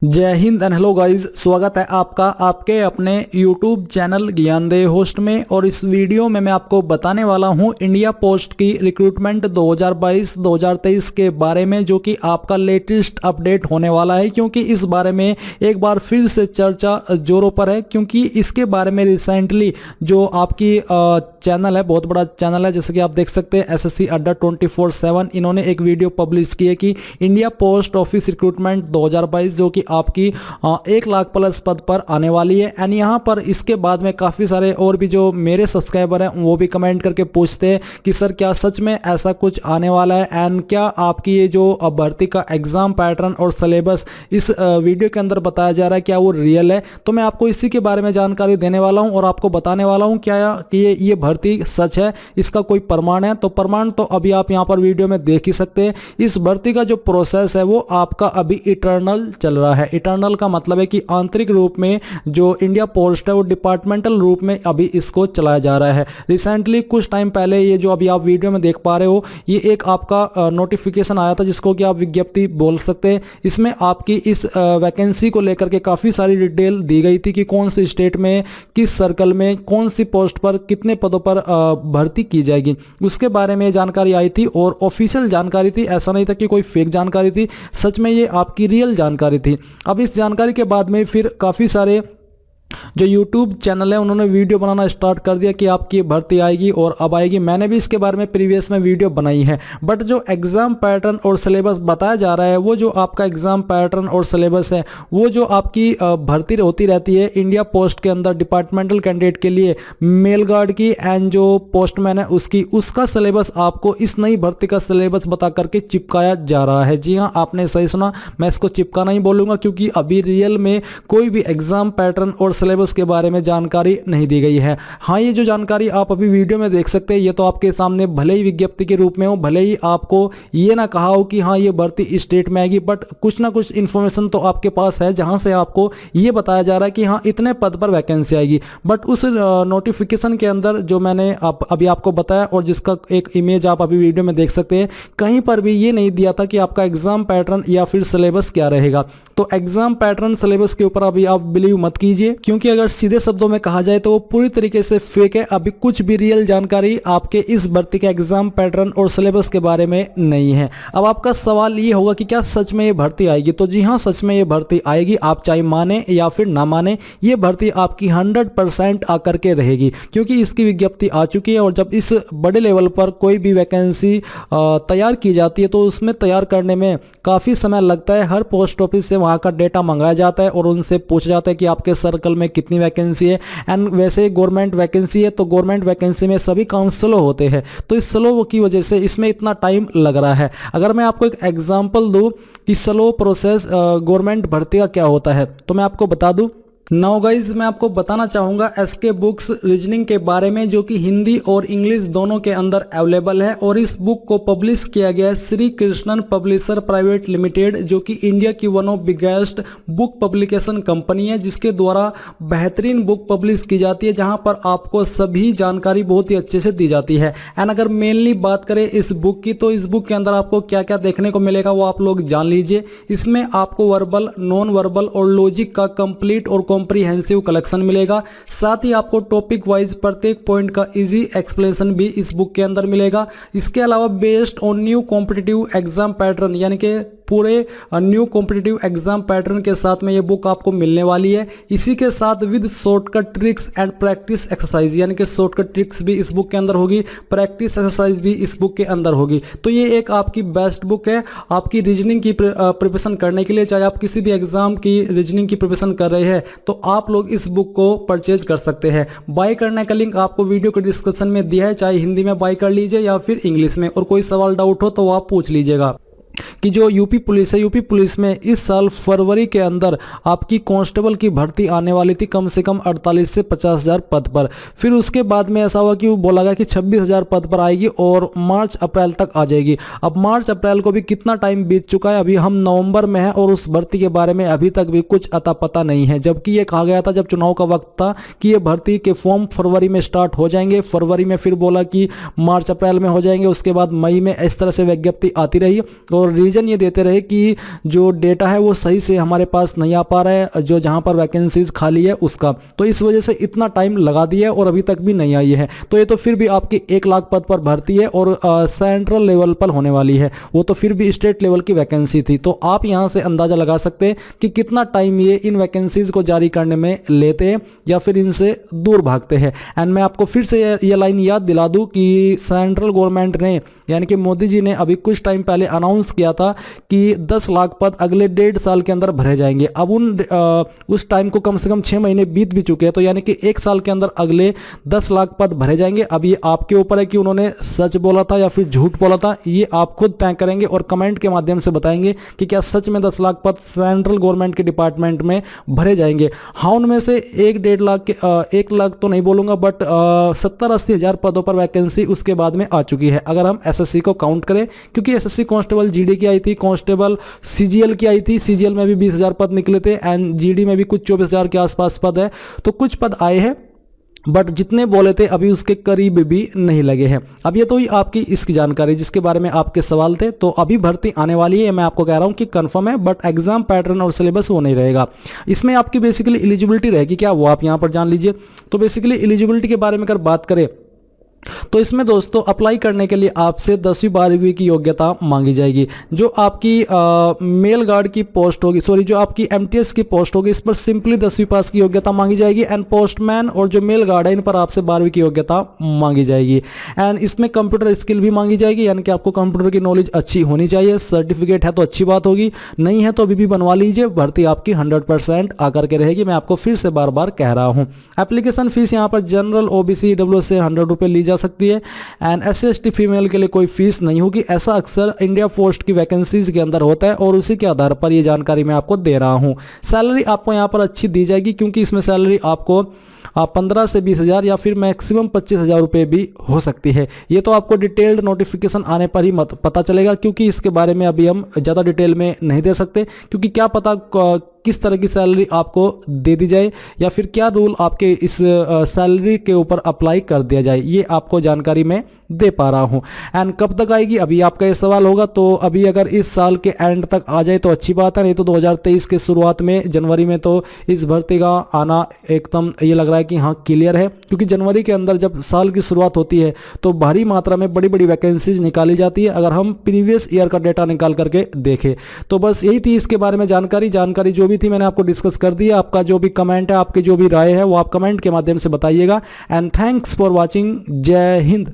जय Hind and hello guys, स्वागत है आपका आपके अपने YouTube चैनल ज्ञानदेह होस्ट में। और इस वीडियो में मैं आपको बताने वाला हूं इंडिया पोस्ट की रिक्रूटमेंट 2022-2023 के बारे में, जो कि आपका लेटेस्ट अपडेट होने वाला है। क्योंकि इस बारे में एक बार फिर से चर्चा जोरों पर है, क्योंकि इसके बारे में रिसेंटली जो आपकी चैनल है, बहुत बड़ा चैनल है, जैसे कि आप देख सकते हैं SSC अड्डा 24/7, इन्होंने एक वीडियो पब्लिश की है कि इंडिया पोस्ट ऑफिस रिक्रूटमेंट 2022 जो कि आपकी 1 लाख प्लस पद पर आने वाली है। एंड यहाँ पर इसके बाद में काफ़ी सारे और भी जो मेरे सब्सक्राइबर हैं वो भी कमेंट करके पूछते हैं कि सर क्या सच में ऐसा कुछ आने वाला है, एंड क्या आपकी ये जो भर्ती का एग्जाम पैटर्न और सिलेबस इस वीडियो के अंदर बताया जा रहा है क्या वो रियल है। तो मैं आपको इसी के बारे में जानकारी देने वाला हूँ और आपको बताने वाला हूँ क्या कि ये भर्ती सच है, इसका कोई प्रमाण है। तो प्रमाण तो अभी आप यहाँ पर वीडियो में देख ही सकते हैं। इस भर्ती का जो प्रोसेस है वो आपका अभी इटर्नल चल रहा है। इटर्नल का मतलब है कि आंतरिक रूप में जो इंडिया पोस्ट है वो डिपार्टमेंटल रूप में अभी इसको चलाया जा रहा है। रिसेंटली कुछ टाइम पहले ये जो अभी आप वीडियो में देख पा रहे हो, ये एक आपका नोटिफिकेशन आया था जिसको कि आप विज्ञप्ति बोल सकते हैं। इसमें आपकी इस वैकेंसी को लेकर के काफ़ी सारी डिटेल दी गई थी कि कौन सी स्टेट में, किस सर्कल में, कौन सी पोस्ट पर, कितने पदों पर भर्ती की जाएगी, उसके बारे में जानकारी आई थी। और ऑफिशियल जानकारी थी, ऐसा नहीं था कि कोई फेक जानकारी थी, सच में ये आपकी रियल जानकारी थी। अब इस जानकारी के बाद में फिर काफ़ी सारे जो YouTube चैनल है उन्होंने वीडियो बनाना स्टार्ट कर दिया कि आपकी भर्ती आएगी और अब आएगी। मैंने भी इसके बारे में प्रीवियस में वीडियो बनाई है। बट जो एग्ज़ाम पैटर्न और सिलेबस बताया जा रहा है, वो जो आपका एग्ज़ाम पैटर्न और सिलेबस है, वो जो आपकी भर्ती होती रहती है इंडिया पोस्ट के अंदर डिपार्टमेंटल कैंडिडेट के लिए, मेल गार्ड की एंड जो पोस्टमैन है उसकी, उसका सिलेबस आपको इस नई भर्ती का सिलेबस बता करके चिपकाया जा रहा है। जी हाँ, आपने सही सुना, मैं इसको चिपकाना ही बोलूँगा, क्योंकि अभी रियल में कोई भी एग्ज़ाम पैटर्न और सिलेबस के बारे में जानकारी नहीं दी गई है। हाँ, ये जो जानकारी आप अभी वीडियो में देख सकते हैं, ये तो आपके सामने भले ही विज्ञप्ति के रूप में हो, भले ही आपको ये ना कहा हो कि हाँ ये भर्ती इस स्टेट में आएगी, बट कुछ ना कुछ इन्फॉर्मेशन तो आपके पास है जहां से आपको ये बताया जा रहा है कि हाँ इतने पद पर वैकेंसी आएगी। बट उस नोटिफिकेशन के अंदर जो मैंने अभी आपको बताया और जिसका एक इमेज आप अभी वीडियो में देख सकते हैं, कहीं पर भी ये नहीं दिया था कि आपका एग्जाम पैटर्न या फिर सिलेबस क्या रहेगा। तो एग्जाम पैटर्न सिलेबस के ऊपर अभी आप बिलीव मत कीजिए, क्योंकि अगर सीधे शब्दों में कहा जाए तो वो पूरी तरीके से फेक है। अभी कुछ भी रियल जानकारी आपके इस भर्ती के एग्जाम पैटर्न और सिलेबस के बारे में नहीं है। अब आपका सवाल ये होगा कि क्या सच में ये भर्ती आएगी? तो जी हाँ, सच में ये भर्ती आएगी। आप चाहे माने या फिर ना माने, ये भर्ती आपकी 100% आकर के रहेगी, क्योंकि इसकी विज्ञप्ति आ चुकी है। और जब इस बड़े लेवल पर कोई भी वैकेंसी तैयार की जाती है तो उसमें तैयार करने में काफ़ी समय लगता है। हर पोस्ट ऑफिस से वहाँ का डेटा मंगाया जाता है और उनसे पूछा जाता है कि आपके सर्कल में कितनी वैकेंसी है। एंड वैसे गवर्नमेंट वैकेंसी है तो गवर्नमेंट वैकेंसी में सभी काम स्लो होते हैं, तो इस स्लो की वजह से इसमें इतना टाइम लग रहा है। अगर मैं आपको एक एग्जांपल दूं कि स्लो प्रोसेस गवर्नमेंट भर्ती का क्या होता है, तो मैं आपको बता दूं। नाउ गाइज, मैं आपको बताना चाहूँगा SK बुक्स रीजनिंग के बारे में, जो कि हिंदी और इंग्लिश दोनों के अंदर अवेलेबल है। और इस बुक को पब्लिश किया गया है Shri Krishnan publisher private limited, जो कि इंडिया की one of biggest book publication company है, जिसके द्वारा बेहतरीन बुक पब्लिश की जाती है, जहां पर आपको सभी जानकारी बहुत ही अच्छे से दी जाती है। एंड अगर मेनली बात करें इस बुक की, तो इस बुक के अंदर आपको क्या क्या देखने को मिलेगा वो आप लोग जान लीजिए। इसमें आपको वर्बल, नॉन वर्बल और लॉजिक का कंप्लीट और कॉम्प्रिहेंसिव कलेक्शन मिलेगा। साथ ही आपको टॉपिक वाइज प्रत्येक पॉइंट का इजी एक्सप्लेनेशन भी इस बुक के अंदर मिलेगा। इसके अलावा based on new competitive exam pattern, यानी कि पूरे न्यू कॉम्पिटिटिव एग्जाम पैटर्न के साथ में ये बुक आपको मिलने वाली है। इसी के साथ with shortcut tricks and practice exercise, यानी कि शॉर्टकट ट्रिक्स भी इस बुक के अंदर होगी, प्रैक्टिस एक्सरसाइज भी इस बुक के अंदर होगी। तो ये एक आपकी बेस्ट बुक है आपकी रीजनिंग की प्रिपरेशन करने के लिए। चाहे आप किसी भी एग्जाम की रीजनिंग की प्रिपरेशन कर रहे हैं तो आप लोग इस बुक को परचेज कर सकते हैं। बाय करने का लिंक आपको वीडियो के डिस्क्रिप्शन में दिया है, चाहे हिंदी में बाय कर लीजिए या फिर इंग्लिश में। और कोई सवाल डाउट हो तो आप पूछ लीजिएगा। कि जो यूपी पुलिस है, यूपी पुलिस में इस साल फरवरी के अंदर आपकी कांस्टेबल की भर्ती आने वाली थी कम से कम 48 से 50,000 पद पर। फिर उसके बाद में ऐसा हुआ कि वो बोला गया कि 26,000 पद पर आएगी और मार्च अप्रैल तक आ जाएगी। अब मार्च अप्रैल को भी कितना टाइम बीत चुका है, अभी हम नवंबर में हैं और उस भर्ती के बारे में अभी तक भी कुछ अता पता नहीं है। जबकि ये कहा गया था जब चुनाव का वक्त था कि ये भर्ती के फॉर्म फरवरी में स्टार्ट हो जाएंगे, फरवरी में फिर बोला कि मार्च अप्रैल में हो जाएंगे, उसके बाद मई में, इस तरह से विज्ञप्ति आती रही। और और रीज़न ये देते रहे कि जो डेटा है वो सही से हमारे पास नहीं आ पा रहा है, जो जहाँ पर वैकेंसीज खाली है उसका, तो इस वजह से इतना टाइम लगा दिया है और अभी तक भी नहीं आई है। तो ये तो फिर भी आपकी 1 लाख पद पर भर्ती है और सेंट्रल लेवल पर होने वाली है, वो तो फिर भी स्टेट लेवल की वैकेंसी थी। तो आप यहाँ से अंदाज़ा लगा सकते हैं कि कितना टाइम ये इन वैकेंसीज को जारी करने में लेते हैं या फिर इनसे दूर भागते हैं। एंड मैं आपको फिर से ये लाइन याद दिला दूं कि सेंट्रल गवर्नमेंट ने यानी कि मोदी जी ने अभी कुछ टाइम पहले अनाउंस किया था कि 10 लाख पद अगले 1.5 साल के अंदर भरे जाएंगे। अब उस टाइम को कम से कम 6 महीने बीत भी चुके हैं, तो यानी कि 1 साल के अंदर अगले 10 लाख पद भरे जाएंगे। अब ये आपके ऊपर है कि उन्होंने सच बोला था या फिर झूठ बोला था, ये आप खुद तय करेंगे और कमेंट के माध्यम से बताएंगे कि क्या सच में 10 लाख पद सेंट्रल गवर्नमेंट के डिपार्टमेंट में भरे जाएंगे। हाँ, उनमें से 1-1.5 लाख के 1 लाख तो नहीं बोलूंगा, बट 70-80 हज़ार पदों पर वैकेंसी उसके बाद में आ चुकी है अगर हम एसएससी को काउंट करें, क्योंकि एसएससी कांस्टेबल जीडी की आई थी, कांस्टेबल सीजीएल की आई थी, सीजीएल में भी 20,000 पद निकले थे एंड जीडी में भी कुछ 24,000 के आसपास पद है। तो कुछ पद आए हैं बट जितने बोले थे अभी उसके करीब भी नहीं लगे हैं। अब ये तो ही आपकी इसकी जानकारी जिसके बारे में आपके सवाल थे, तो अभी भर्ती आने वाली है, मैं आपको कह रहा हूँ कि कंफर्म है, बट एग्जाम पैटर्न और सिलेबस वो नहीं रहेगा। इसमें आपकी बेसिकली एलिजिबिलिटी रहेगी क्या, वो आप यहाँ पर जान लीजिए। तो बेसिकली एलिजिबिलिटी के बारे में अगर बात करें तो इसमें दोस्तों अप्लाई करने के लिए आपसे 10वीं 12वीं की योग्यता मांगी जाएगी। जो आपकी मेल गार्ड की पोस्ट होगी, जो आपकी एमटीएस की पोस्ट होगी, इस पर सिंपली 10वीं पास की योग्यता मांगी जाएगी। एंड पोस्टमैन और जो मेल गार्ड है इन पर आपसे 12वीं की योग्यता मांगी जाएगी। एंड इसमें कंप्यूटर स्किल भी मांगी जाएगी, यानी कि आपको कंप्यूटर की नॉलेज अच्छी होनी चाहिए। सर्टिफिकेट है तो अच्छी बात होगी, नहीं है तो अभी भी बनवा लीजिए, भर्ती आपकी 100% आकर के रहेगी। मैं आपको फिर से बार बार कह रहा हूँ। एप्लीकेशन फीस यहाँ पर जनरल ओबीसी ईडब्ल्यूएस से 100 रुपये ली जा सकती है एंड SC/ST फीमेल के लिए कोई फीस नहीं होगी। ऐसा अक्सर इंडिया पोस्ट की वैकेंसीज के अंदर होता है और उसी के आधार पर ये जानकारी मैं आपको दे रहा हूँ। सैलरी आपको यहाँ पर अच्छी दी जाएगी, क्योंकि इसमें सैलरी आपको 15 से 20 हज़ार या फिर मैक्सिमम 25 हज़ार रुपये भी हो सकती है। ये तो आपको डिटेल्ड नोटिफिकेशन आने पर ही पता चलेगा, क्योंकि इसके बारे में अभी हम ज़्यादा डिटेल में नहीं दे सकते, क्योंकि क्या पता किस तरह की सैलरी आपको दे दी जाए या फिर क्या रूल आपके इस सैलरी के ऊपर अप्लाई कर दिया जाए, ये आपको जानकारी मैं दे पा रहा हूं। एंड कब तक आएगी, अभी आपका ये सवाल होगा। तो अभी अगर इस साल के एंड तक आ जाए तो अच्छी बात है, नहीं तो 2023 के शुरुआत में जनवरी में तो इस भर्ती का आना एकदम ये लग रहा है कि हाँ क्लियर है, क्योंकि जनवरी के अंदर जब साल की शुरुआत होती है तो भारी मात्रा में बड़ी बड़ी वैकेंसीज निकाली जाती है, अगर हम प्रीवियस ईयर का डेटा निकाल करके देखें। तो बस यही थी इसके बारे में जानकारी जो भी थी मैंने आपको डिस्कस कर दिया। आपका जो भी कमेंट है, आपकी जो भी राय है वो आप कमेंट के माध्यम से बताइएगा। And thanks for watching. जय हिंद।